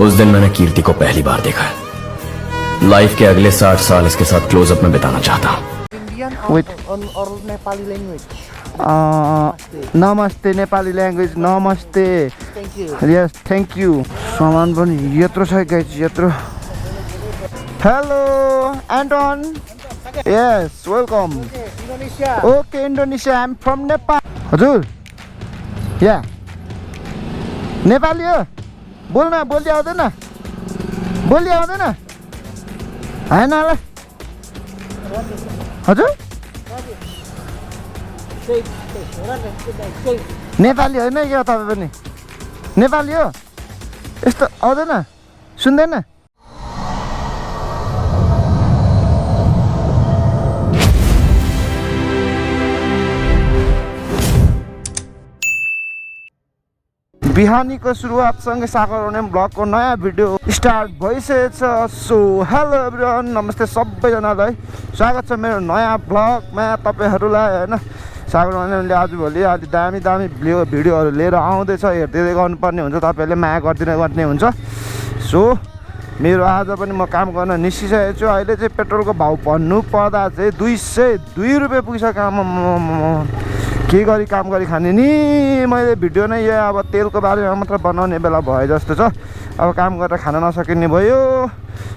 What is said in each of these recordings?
उस दिन मैंने कीर्ति को पहली बार देखा है। लाइफ के अगले 60 साल इसके साथ क्लोजअप में बिताना चाहता हूँ। or Nepali language. नमस्ते नेपाली ल्याङ्ग्वेज नमस्ते Thank you. Yes thank you सामान पनि यत्रो छ गाइज यत्रो hello Anton yes welcome Indonesia. Okay Indonesia I am from Nepal हजुर या नेपाली हो बोल्न बोली आउँदैन होइन होला हजुर नेपाली होइन क्या तपाईँ पनि नेपाली हो यस्तो आउँदैन सुन्दैन बिहानीको सुरुवातसँगै सागर हुने ब्लगको नयाँ भिडियो स्टार्ट भइसकेको छ। सो हेलो एभ्रिवान नमस्ते सबैजनालाई स्वागत छ मेरो नयाँ ब्लगमा तपाईँहरूलाई होइन। सागर हुनेले आजभोलि अलि दामी भिडियोहरू लिएर आउँदैछ हेर्दै गर्नुपर्ने हुन्छ तपाईँहरूले माया गर्ने हुन्छ। सो मेरो आज पनि म काम गर्न निस्किसकेको छु। अहिले चाहिँ पेट्रोलको भाउ भन्नु पर्दा चाहिँ 202 रुपियाँ पुगिसक्यो। के गरी काम गरी खाने नि मैले भिडियो नै यो अब तेलको बारेमा मात्र बनाउने बेला भयो जस्तो छ। अब काम गरेर खान नसकिने भयो।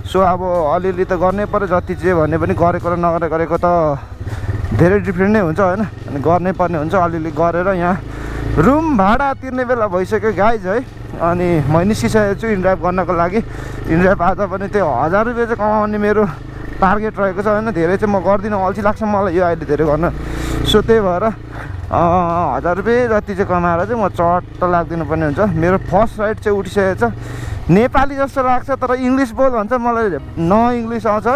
सो अब अलिअलि त गर्नै पर्यो जति चाहिँ भने पनि गरेको र नगरेको त धेरै डिफ्रेन्ट नै हुन्छ होइन। अनि गर्नै पर्ने हुन्छ अलिअलि गरेर यहाँ रुम भाडा तिर्ने बेला भइसक्यो गाइज है। अनि म निस्किसकेको छु इन्ड्राइभ गर्नको लागि। इन्ड्राइभ आज पनि त्यो 1000 रुपियाँ चाहिँ कमाउने मेरो टार्गेट रहेको छ होइन। धेरै चाहिँ म गर्दिनँ अल्छी लाग्छ मलाई यो अहिले धेरै गर्न। सो त्यही भएर 1000 रुपियाँ जति चाहिँ कमाएर चाहिँ म चट्ट लाग्दिनु पर्ने हुन्छ। मेरो फर्स्ट राइड चाहिँ उठिसकेको छ। नेपाली जस्तो लाग्छ तर इङ्ग्लिस बोल भन्छ मलाई न इङ्ग्लिस आउँछ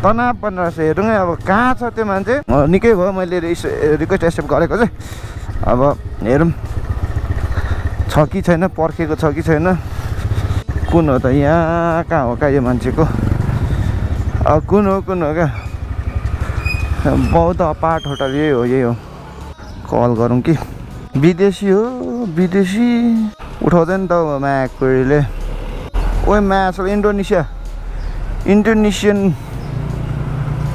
तनाव पनि रहेछ। हेरौँ है अब कहाँ छ त्यो मान्छे। निकै भयो मैले रिक्वेस्ट एक्सेप्ट गरेको चाहिँ। अब हेरौँ छ कि छैन पर्खेको छ कि छैन कुन हो त यहाँ कहाँ हो कहाँ यो मान्छेको कुन हो क्या बहुत अपार्ट होटल यही हो कल गरौँ कि विदेशी हो विदेशी उठाउँदैन त म्याक्वेरीले ओइ म्याच इन्डोनेसियन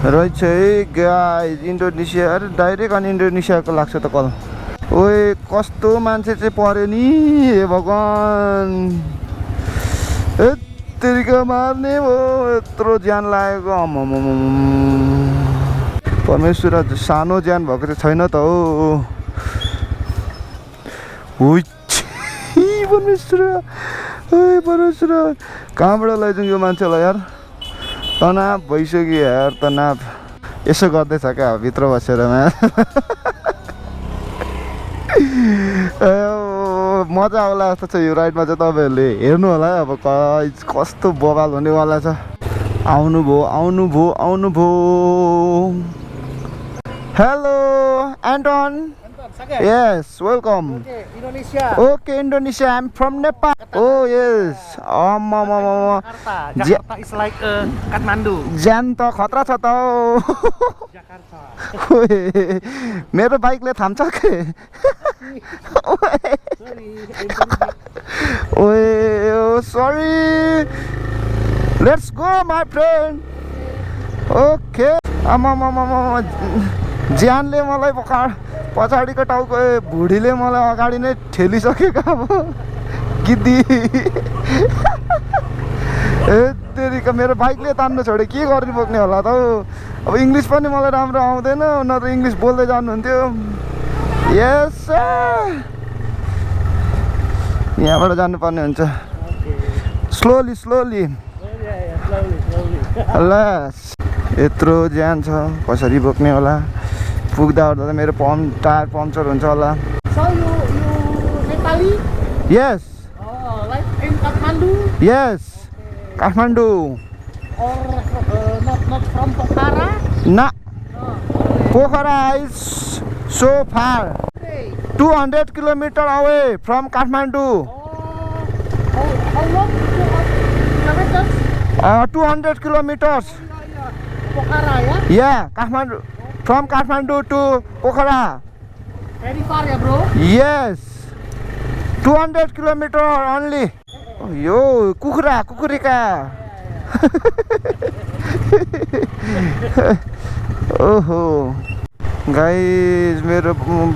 रहेछ है गाइज इन्डोनेसिया अरे डाइरेक्ट अनि इन्डोनेसियाको लाग्छ त कल। ओए कस्तो मान्छे चाहिँ पऱ्यो नि हे भगवान् यत्तिका मार्ने हो यत्रो ज्यान लागेको परमेश्वर सानो ज्यान भएको चाहिँ छैन त हो परमेश्वर कहाँबाट लैजाउँ यो मान्छेलाई यार तनाव भइसक्यो यार तनाव यसो गर्दैछ क्या भित्र बसेर मजा आउला जस्तो छ यो राइडमा चाहिँ तपाईँहरूले हेर्नु होला है। अब कस्तो बवाल हुनेवाला छ। आउनुभयो hello Anton yes welcome okay Indonesia I am from Nepal oh yes Jakarta is like Kathmandu. ज्यान त खतरा छ त मेरो बाइकले थाम्छ के ओए sorry let's go my friend okay ज्यानले मलाई पछाडिको टाउको भुडीले मलाई अगाडि नै ठेलिसकेको अब गिद्दी तेरिका मेरो बाइकले तान्नु छोड्यो के गर्नु बोक्ने होला त अब इङ्ग्लिस पनि मलाई राम्रो आउँदैन न त इङ्ग्लिस बोल्दै जानुहुन्थ्यो। यस यहाँबाट जानुपर्ने हुन्छ स्लोली लस यत्रो ज्यान छ कसरी बोक्ने होला पुग्दा ओर्दा त मेरो टायर पम्चर हुन्छ होला। So you Nepali? Yes Like in Kathmandu? Yes Kathmandu Or not from Pokhara? ना Pokhara is so far 200 kilometre away from Kathmandu. How long? 200 kilometers. Pokhara ya? Yeah, Kathmandu. From Kathmandu to Pokhara. Very far ya bro? Yes. 200 kilometers only. यो कुखुरिका ओहो guys मेरो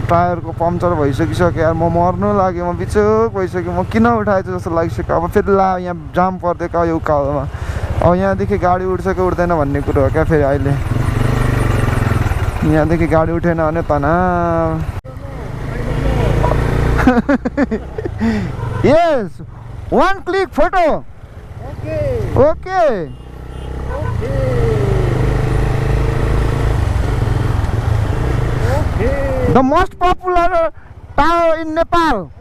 टायरको puncture भइसकिसक्यो यार म मर्नु लाग्यो म बिचोक भइसक्यो म किन उठाएछु जस्तो लागिसक्यो अब फेरि ला यहाँ जाम परिदिएको यो उकालोमा अब यहाँदेखि गाडी उठ्छ कि उठ्दैन भन्ने कुरो हो क्या फेरि अहिले यहाँदेखि गाडी उठेन भने तनाव यस one click photo okay the most popular tower in Nepal.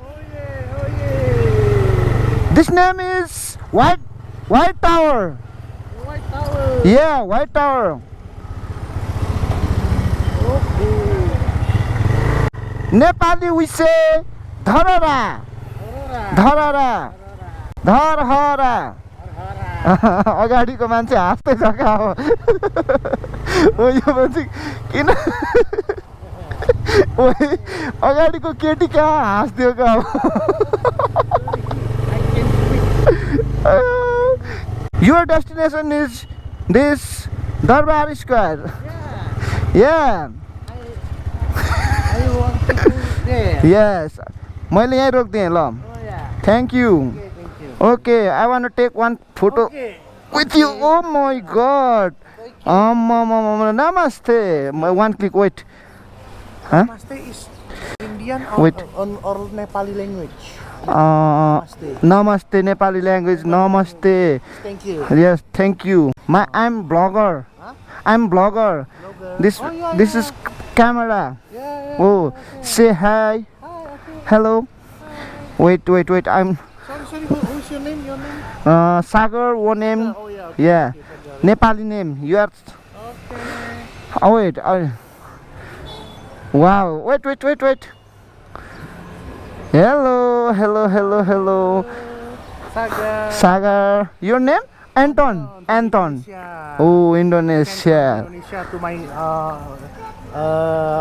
This name is White Tower. White Tower. Yeah, White Tower. Nepali we say Dharara. Dharara. अगाडिको मान्छे हाँस्दै छ क्या अब ओ यो मान्छे किन ओ अगाडिको केटी कहाँ हाँस्दियो क्या अब Your destination is this Darbar Square. Yeah. I want to go there. Yes. मैले यहीँ रोक्दिएँ ल Oh yeah. Thank you. Okay, thank you. Okay, I want to take one photo Okay. with you. Oh my God. Namaste. One click. Wait. Huh? Namaste is Indian Wait. or Nepali language. Namaste. Nepali language. Namaste. Thank you. Yes, thank you. I'm blogger. Huh? I'm blogger. This Oh, yeah, this yeah. is camera. Yeah. Oh, Okay. say hi. Hi. Okay. Hello. Wait. I'm Sorry. Who's your name? Your name? Sagar. One name. Oh yeah. Okay. Yeah. Okay, Sagar. Nepali name. You are. Okay. Oh wait. Wow. Wait. Hello. Sagar. Your name? Anton. Indonesia. Oh, Indonesia. Indonesia to my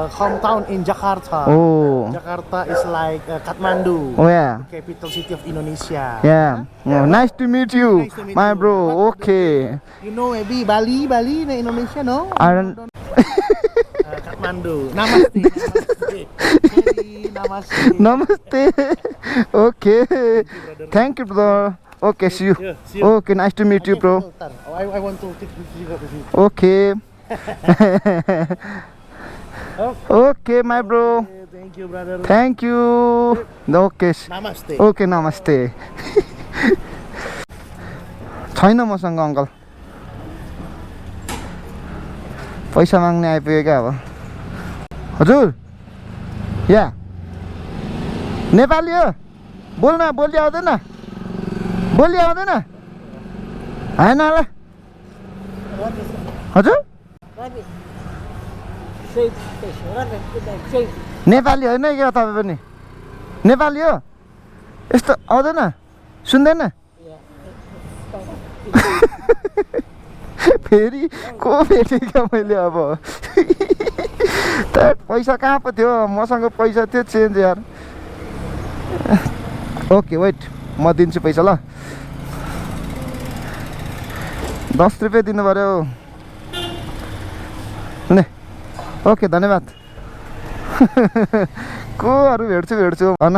hometown in Jakarta. Oh. Jakarta is like Kathmandu, Oh yeah. capital city of Indonesia. Yeah. Oh, nice to meet you, Nice to meet my you. bro. What- Okay. You know maybe Bali in Indonesia, no? I don't. Kathmandu. Namaste. Hey, namaste. Namaste. Okay. Thank you, brother. Okay, see you. Yeah, see you. Okay, nice to meet you, bro. I want to take this video with you. Okay. Okay, my bro. Okay, thank you, brother. Thank you. Okay. Namaste. Okay, namaste. छैन मसँग uncle पैसा माग्ने आइपुग्यो क्या अब हजुर या नेपाली हो बोल्न बोली आउँदैन होइन ल हजुर नेपाली होइन क्या तपाईँ पनि नेपाली हो यस्तो आउँदैन सुन्दैन फेरि को भेटेँ क्या मैले अब पैसा कहाँ पो थियो मसँग पैसा थियो चेन्ज यार ओके वेट म दिन्छु पैसा ल 10 रुपियाँ दिनु पर्यो ले ओके धन्यवाद कोहरू भेट्छु भन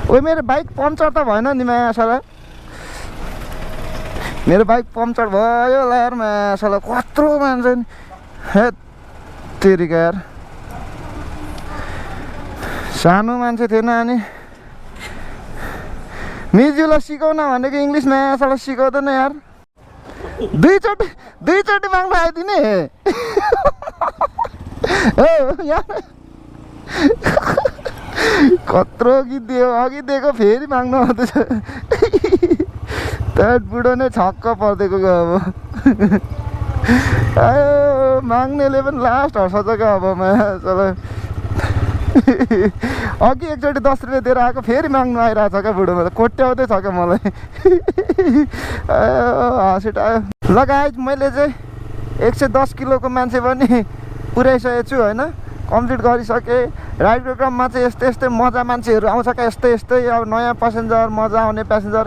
ओ मेरो बाइक पम्चर त भएन नि माया साला मेरो बाइक पम्चर भयो होला यार माया साला कत्रो मान्छ नि हे तेरिका यार सानो मान्छे थिएन अनि मिजुलाई सिकाउन भनेको इङ्ग्लिस माया साला सिकाउँदैन यार दुईचोटि माग्न आइदिने हो यार कत्रो गीत दियो अघि दिएको फेरि माग्नु आउँदैछ त्यहाँ बुढो नै छक्क परिदिएको अब आयो माग्नेले पनि लास्ट हर्साउँछ क्या अब चल अघि एकचोटि 10 रुपियाँ दिएर आएको फेरि माग्नु आइरहेको छ क्या बुढोमा त कोट्याउँदै छ क्या मलाई हाँसिट आयो ल गाइज मैले चाहिँ 110 किलोको मान्छे पनि पुऱ्याइसकेको छु होइन कम्प्लिट गरिसकेँ। राइडको क्रममा चाहिँ यस्तै यस्तै मजा मान्छेहरू आउँछ क्या, यस्तै यस्तै अब नयाँ प्यासेन्जर, मजा आउने प्यासेन्जर।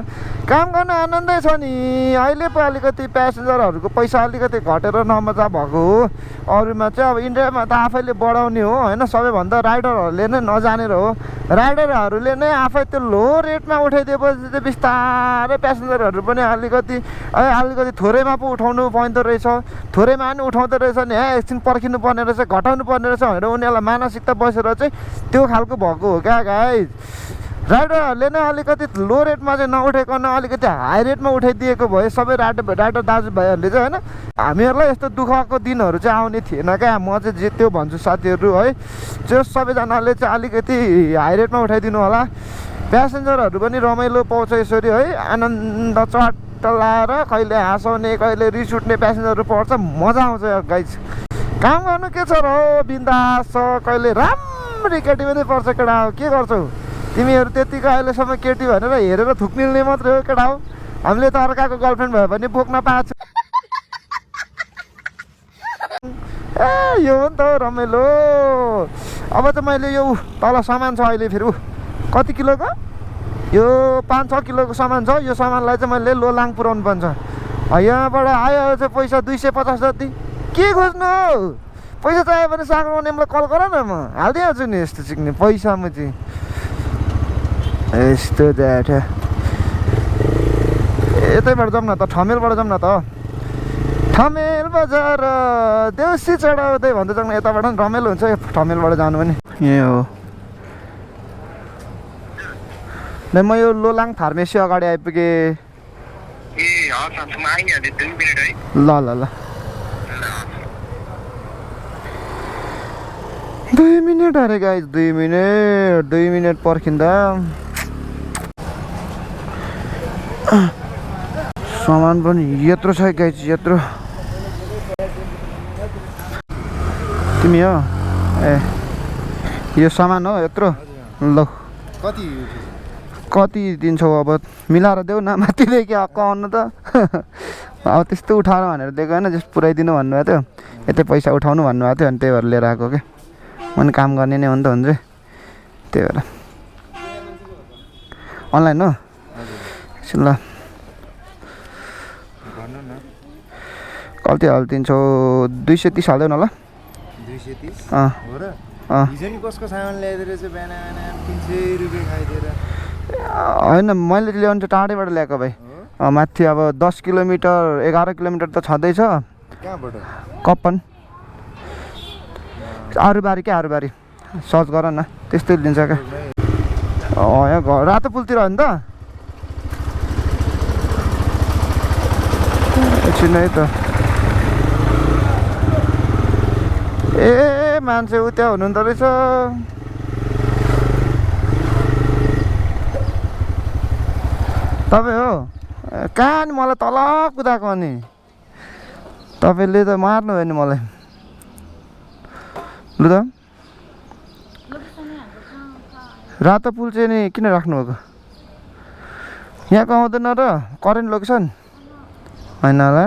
काम गर्न आनन्दै छ नि। अहिले पो अलिकति प्यासेन्जरहरूको पैसा अलिकति घटेर नमजा भएको हो। अरूमा चाहिँ अब इन्डियामा त आफैले बढाउने हो होइन, सबैभन्दा राइडरहरूले नै नजानेर हो। राइडरहरूले नै आफै त्यो लो रेटमा उठाइदिएपछि चाहिँ बिस्तारै प्यासेन्जरहरू पनि अलिकति थोरैमा पो उठाउनु पाइँदो रहेछ, थोरैमा पनि उठाउँदो रहेछ नि, एकछिन पर्खिनु पर्ने रहेछ, घटाउनु पर्ने रहेछ भनेर उनीहरूलाई मानसिकता बसेर चाहिँ त्यो खालको भएको हो क्या गाइज। राइडरहरूले नै अलिकति लो रेटमा चाहिँ नउठाइकन अलिकति हाई रेटमा उठाइदिएको भए सबै राइडर दाजुभाइहरूले चाहिँ होइन, हामीहरूलाई यस्तो दुःखको दिनहरू चाहिँ आउने थिएन क्या। म चाहिँ जे त्यो भन्छु साथीहरू है, जो सबैजनाले चाहिँ अलिकति हाई रेटमा उठाइदिनु होला। प्यासेन्जरहरू पनि रमाइलो पाउँछ यसरी है, आनन्द चट्ट लाएर कहिले हाँसाउने कहिले रिस उठ्ने प्यासेन्जरहरू पर्छ, मजा आउँछ गाइज। काम गर्नु के छ र हो, बिन्दास छ। कहिले राम्ररी केटी पनि पर्छ केटा हो, के गर्छौ तिमीहरू? त्यतिको अहिलेसम्म केटी भनेर हेरेर थुक्निल्ने मात्रै हो केटा हो। हामीले त अर्काको गर्लफ्रेन्ड भयो भने बोक्न पाएको छ। ए यो हो नि त रमाइलो। अब त मैले यो तल सामान छ अहिले फेरि कति किलोको, यो 5-6 किलोको सामान छ। यो सामानलाई चाहिँ मैले लोलाङ पुऱ्याउनु पर्छ। यहाँबाट आयो चाहिँ पैसा 250 जति। के खोज्नु पैसा चाहियो भने सागर नेमलाई कल गर न, म हालिदिइहाल्छु नि। यस्तो सिक्ने पैसामा चाहिँ यस्तो द्याट। यतैबाट जाउँ न त, ठमेलबाट जाउँ न त। ठमेल बजार देउसी चढाउँदै भन्दै जाउँ न, यताबाट पनि रमाइलो हुन्छ ठमेलबाट जानु पनि। यही हो न, म यो लोलाङ फार्मेसी अगाडि आइपुगेँ। ल ल ल 2 मिनट अरे गाइज, 2 मिनट पर्खिँदा सामान पनि यत्रो छ गाइज, यत्रो। तिमी हो ए, यो सामान हो यत्रो। ल कति दिन्छौ अब मिलाएर देऊ न, माथिदेखि आउनु त। अब त्यस्तो उठाएर भनेर दिएको होइन, जस्ट पुऱ्याइदिनु भन्नुभएको थियो, यतै पैसा उठाउनु भन्नुभएको थियो। अनि त्यही भएर लिएर आएको क्या। मैले काम गर्ने नै हो नि त हुन्छ, त्यही भएर। अनलाइन हो ल, कति हालिदिन्छौ? 230 हाल्देऊ न ल। 230 अँ हो र? अँ हिजो नि कसको सामान ल्याइदिएर चाहिँ बिहान 300 रुपियाँ खाइदिएर। होइन मैले ल्याउनु चाहिँ टाढैबाट ल्याएको भाइ। माथि अब 10 किलोमिटर 11 किलोमिटर त छँदैछ। कहाँबाट? कपन आरुबारी क्या, आरुबारी सर्च गर न, त्यस्तै दिन्छ क्या। यहाँ घर रातो पुलतिर हो नि त। एकछिन है त। ए मान्छे उ त्यहाँ हुनुहुँदो रहेछ। तपाईँ हो? कहाँ नि मलाई तल कुदाएको अनि तपाईँले त मार्नु भयो नि मलाई। लु त रातो पुल चाहिँ नि किन राख्नुभएको? यहाँको आउँदैन र करेन्ट लोकेसन होइन होला।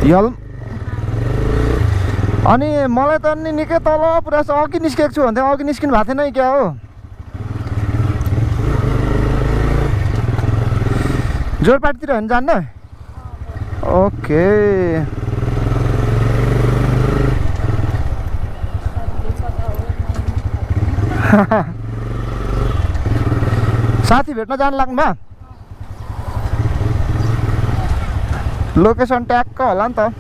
यल अनि मलाई त नि निकै तल पुरा अघि निस्केको छु भन्थ्यो, अघि निस्किनु भएको थिएन क्या हो? जोरपाटीतिर होइन जान्न? ओके साथी भेट्न जानु लाग्नु भयो? लोकेसन ट्याक्क होला नि त।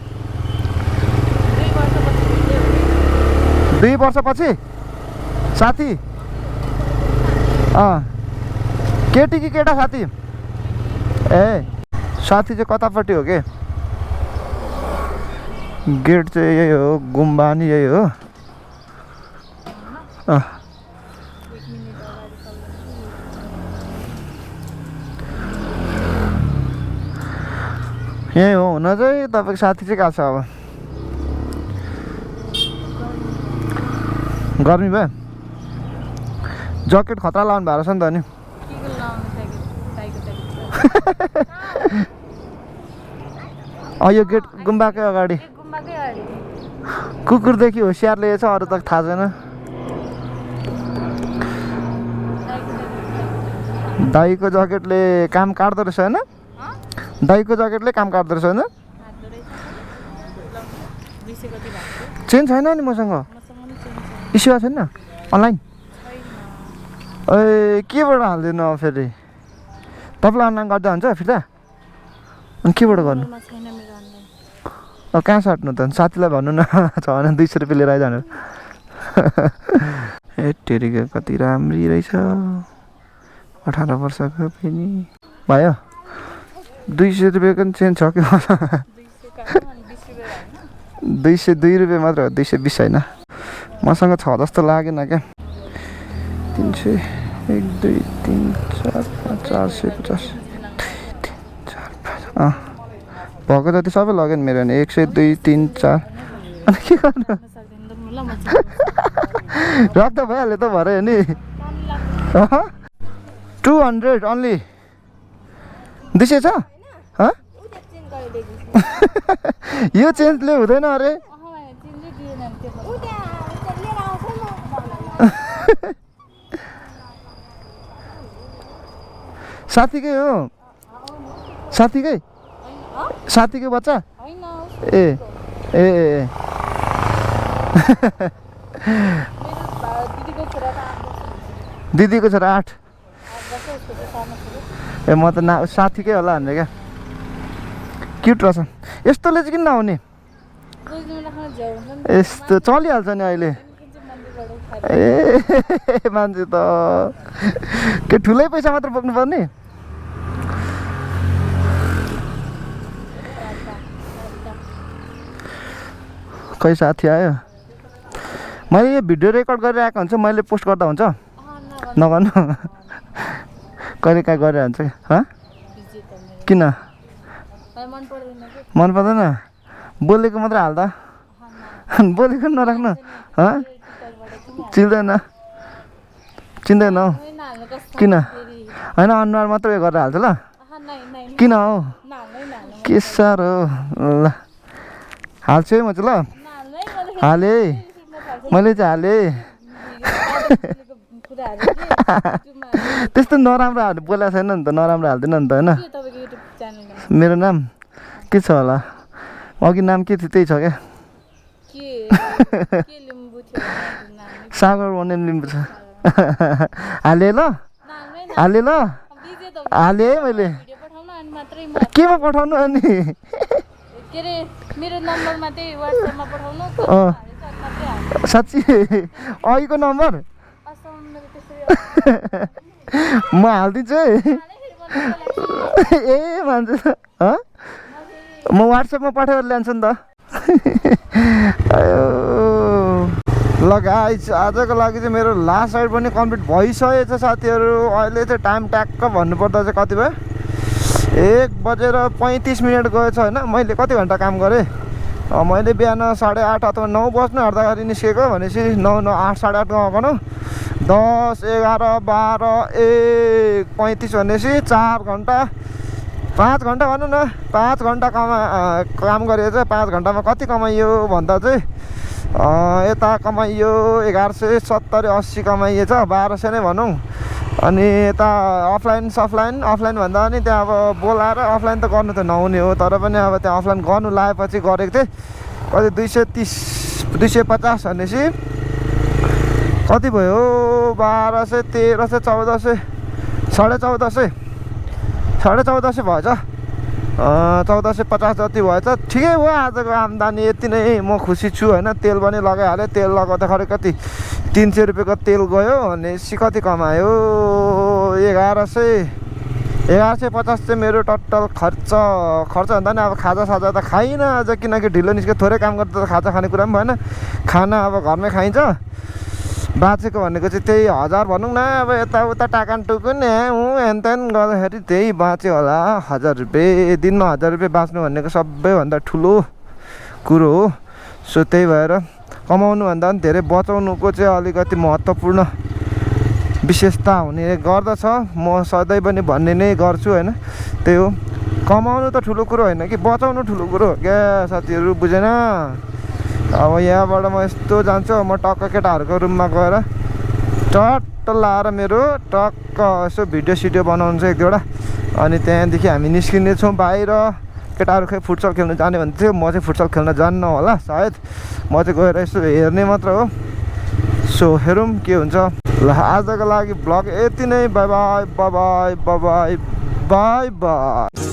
2 वर्षपछि साथी? केटी कि केटा साथी? ए साथी चाहिँ कतापट्टि हो के? गेट चाहिँ यही हो, गुम्बा नि यही हो। यही हो हुन चाहिँ। तपाईँको साथी चाहिँ कहाँ छ अब? गर्मी भयो, ज्याकेट खतरा लाउनु भएको रहेछ नि त नि। यो गेट गुम्बाकै अगाडि। कुकुरदेखि होसियार लिएछ अरू त थाहा छैन दाइको ज्याकेटले काम काट्दो रहेछ होइन दाइको ज्याकेटले काम काट्दो रहेछ होइन चेन छैन नि मसँग इस्यु छैन अनलाइन ए केबाट हालिदिनु अब फेरि तपाईँलाई अनलाइन गर्दा हुन्छ फिर्ता अनि केबाट गर्नु कहाँ साट्नु त साथीलाई भन्नु न छ भने 200 रुपियाँ लिएर आइजानु ए टेरीको कति राम्री रहेछ 18 वर्षको फेरि भयो 200 रुपियाँको चेन्ज छ कि 202 रुपियाँ मात्र हो 220 होइन मसँग छ जस्तो लागेन क्या 300 1 2 3 4 5 450 भएको जति सबै लग्यो नि मेरो नि 100 2 3 4 अनि के गर्नु राख्दा भइहाल्यो त भरे नि 200 ओन्ली 200 छ यो चेन्जले हुँदैन अरे साथीकै हो साथीकै बच्चा ए ए ए दिदीको छोरा 8 ए म त साथीकै होला भनेर क्या क्युट रहेछ यस्तोले चाहिँ किन नआउने यस्तो चलिहाल्छ नि अहिले ए मान्छे त के ठुलै पैसा मात्र बोक्नु पर्ने खै साथी आयो मैले यो भिडियो रेकर्ड गरिरहेको हुन्छ मैले पोस्ट गर्दा हुन्छ नगर्नु कहिले काहीँ गरेर हुन्छ किन मन पर्दैन बोलेको मात्र हाल्दा बोलेको नराख्नु चिन्दैन किन होइन अनुहार मात्र उयो गरेर हाल्छ ल किन हौ के साह्रो ल हाल्छु है म चाहिँ ल हालेँ मैले चाहिँ हालेँ त्यस्तो नराम्रो बोलेको छैन नि त नराम्रो हाल्दैन नि त होइन मेरो नाम के छ होला अघि नाम के थियो त्यही छ क्या सागर वनेन लिम्बू छ हालेँ ल हालेँ ल हालेँ है मैले केमा पठाउनु अनि साँच्ची अघिको नम्बर म हालिदिन्छु है ए मान्छे म व्हाट्सएपमा पठाएर ल्यान्छु नि त ल गाइस आजको लागि चाहिँ मेरो लास्ट साइड पनि कम्प्लिट भइसकेको छ साथीहरू अहिले चाहिँ टाइम ट्याक्क भन्नुपर्दा चाहिँ कति भयो 1:35 गएछ होइन मैले कति घन्टा काम गरेँ मैले बिहान 8:30 अथवा 9 बज्नु आँट्दाखेरि निस्केको भनेपछि 9 9 8 8:30 गएको 10 11 12 1 35 भनेपछि 4 घन्टा 5 घन्टा भनौँ न 5 घन्टा काम गरेर चाहिँ 5 घन्टामा कति कमाइयो भन्दा चाहिँ यता कमाइयो 1170 80 कमाइएछ 1200 नै भनौँ अनि यता अफलाइन भन्दा पनि त्यहाँ अब बोलाएर अफलाइन त गर्नु त नहुने हो तर पनि अब त्यहाँ अफलाइन गर्नु लाएपछि गरेको थिएँ कति 230 250 भनेपछि कति भयो 1200 1300 1400 1450 भएछ 1450 जति भएछ ठिकै हो आजको आम्दानी यति नै म खुसी छु होइन तेल पनि लगाइहालेँ तेल लगाउँदाखेरि कति 300 रुपियाँको तेल गयो भनेपछि कति कमायो 1150 चाहिँ मेरो टोटल खर्च भन्दा नि अब खाजा साजा त खाइनँ आज किनकि ढिलो निस्क्यो थोरै काम गर्दा त खाजा खाने कुरा पनि भएन खाना अब घरमै खाइन्छ बाँचेको भनेको चाहिँ त्यही 1000 भनौँ न अब यताउता टाकान टुकुन हेनतेन गर्दाखेरि त्यही बाँच्यो होला 1000 रुपियाँ दिनमा 1000 रुपियाँ बाँच्नु भनेको सबैभन्दा ठुलो कुरो हो सो त्यही भएर कमाउनुभन्दा पनि धेरै बचाउनुको चाहिँ अलिकति महत्त्वपूर्ण विशेषता हुने गर्दछ म सधैँ पनि भन्ने नै गर्छु होइन त्यही हो कमाउनु त ठुलो कुरो होइन कि बचाउनु ठुलो कुरो हो क्या साथीहरू बुझेन अब यहाँबाट म यस्तो जान्छु म टक्क केटाहरूको रुममा गएर टट्ट लाएर मेरो टक्क यसो भिडियो सिडियो बनाउनु छ एक दुईवटा अनि त्यहाँदेखि हामी निस्किनेछौँ बाहिर केटाहरू खै फुटसल खेल्नु जाने भन्दै थियो म चाहिँ फुटसल खेल्न जान्न होला सायद म चाहिँ गएर यसो हेर्ने मात्र हो सो हेरौँ के हुन्छ ल आजको लागि ब्लग यति नै by by by by by by by